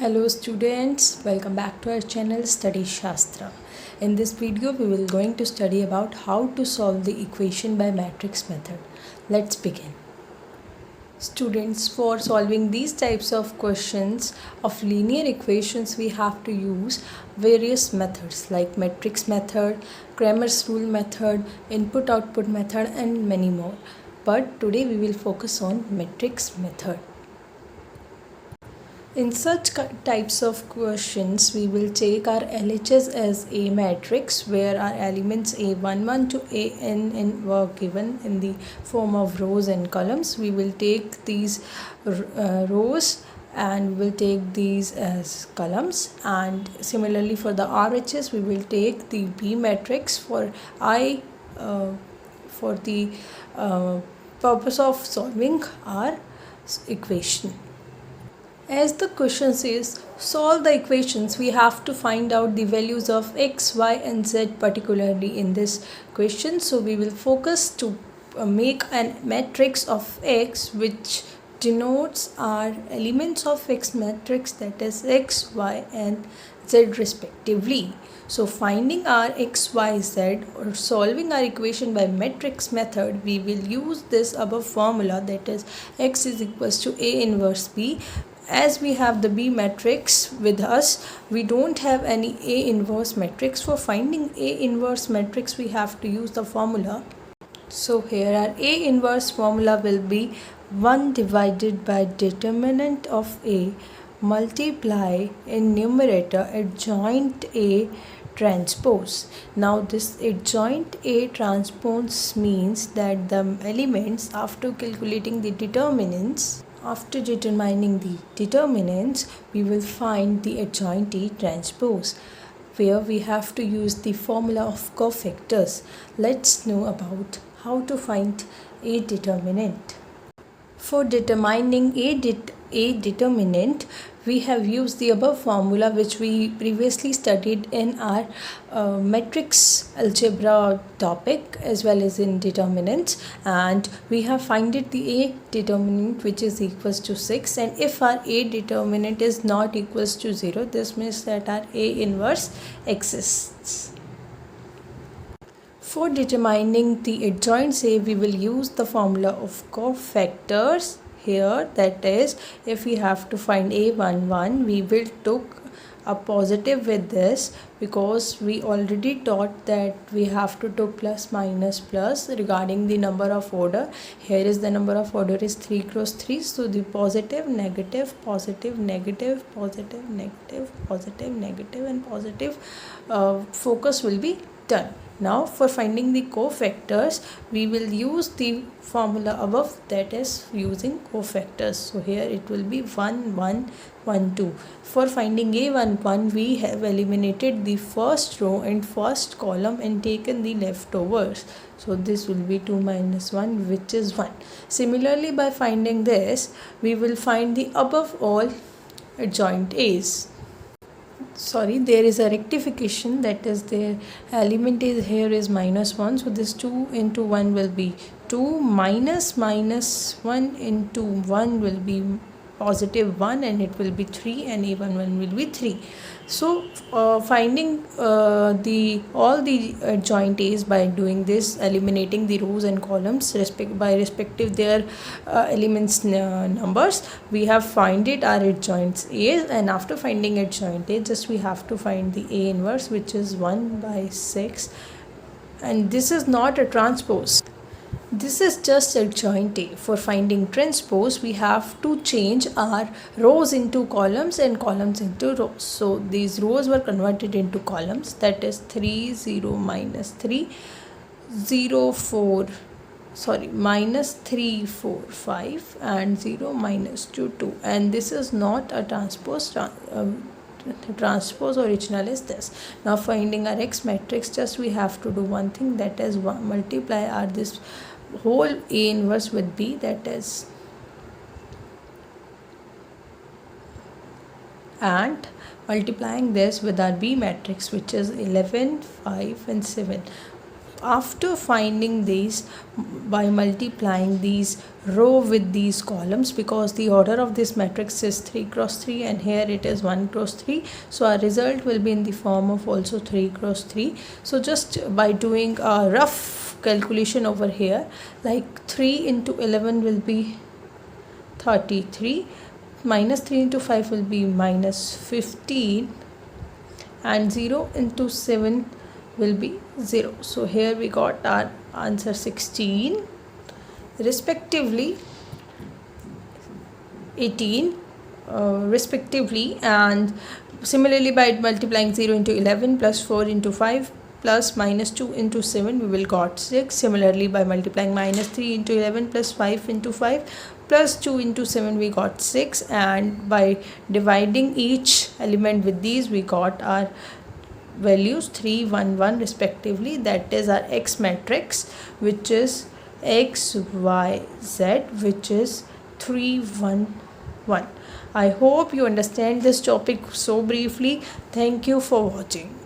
Hello students, welcome back to our channel Study Shastra. In this video we will going to study about how to solve the equation by matrix method. Let's begin. Students, for solving these types of questions of linear equations we have to use various methods like matrix method, Cramer's rule method, input output method and many more. But today we will focus on matrix method. In such types of questions, we will take our LHS as a matrix where our elements A11 to AN were given in the form of rows and columns. We will take these rows and we will take these as columns, and similarly for the RHS we will take the B matrix for I for the purpose of solving our equation. As the question says, solve the equations, we have to find out the values of x, y and z particularly in this question. So we will focus to make a matrix of x which denotes our elements of x matrix, that is x, y and z respectively. So finding our x, y, z or solving our equation by matrix method, we will use this above formula, that is x is equals to A inverse B. As we have the B matrix with us, we don't have any A inverse matrix. For finding A inverse matrix, we have to use the formula. So here our A inverse formula will be 1 divided by determinant of A multiply in numerator adjoint A transpose. Now this adjoint A transpose means that the elements, after calculating the determinants, after determining the determinants, we will find the adjoint A transpose, where we have to use the formula of cofactors. Let's know about how to find a determinant. For determining a determinant, we have used the above formula which we previously studied in our matrix algebra topic as well as in determinants, and we have found the A determinant which is equals to 6, and if our A determinant is not equals to 0, this means that our A inverse exists. For determining the adjoints A, we will use the formula of cofactors here, that is if we have to find A11, we will took a positive with this because we already taught that we have to do plus minus plus regarding the number of order. Here is the number of order is 3 cross 3, so the positive, negative, positive, negative, positive, negative, positive, negative and positive focus will be done. Now for finding the cofactors, we will use the formula above, that is using cofactors. So here it will be 1 1 1 2. For finding A11, we have eliminated the first row and first column and taken the leftovers. So this will be 2 minus 1, which is 1. Similarly, by finding this, we will find the above all adjoint A's. Sorry, there is a rectification, that is their element is here is minus 1, so this 2 into 1 will be 2 minus 1 into 1 will be positive 1 and it will be 3, and even 1 will be 3. So finding all the adjoint A's by doing this, eliminating the rows and columns by respective their elements numbers, we have find it our adjoints A's, and after finding adjoint A, just we have to find the A inverse which is 1 by 6, and this is not a transpose. This is just adjoint A. For finding transpose, we have to change our rows into columns and columns into rows. So these rows were converted into columns, that is 3 0 minus 3 0 4 minus 3 4 5 and 0 minus 2 2, and this is not a transpose. Transpose original is this. Now finding our X matrix, just we have to do one thing, that is multiply our this whole A inverse with B, that is, and multiplying this with our B matrix which is 11 5 and 7. after finding these by multiplying these row with these columns, because the order of this matrix is 3 cross 3 and here it is 1 cross 3, so our result will be in the form of also 3 cross 3. So just by doing a rough calculation over here, like 3 into 11 will be 33, minus 3 into 5 will be minus 15, and 0 into 7 will be 0. So here we got our answer 16, respectively 18 respectively. And similarly, by multiplying 0 into 11 plus 4 into 5 plus minus 2 into 7, we will got 6. Similarly, by multiplying minus 3 into 11 plus 5 into 5 plus 2 into 7, we got 6. And by dividing each element with these, we got our values 3, 1, 1 respectively. That is our X matrix, which is X, Y, Z, which is 3, 1, 1. I hope you understand this topic so briefly. Thank you for watching.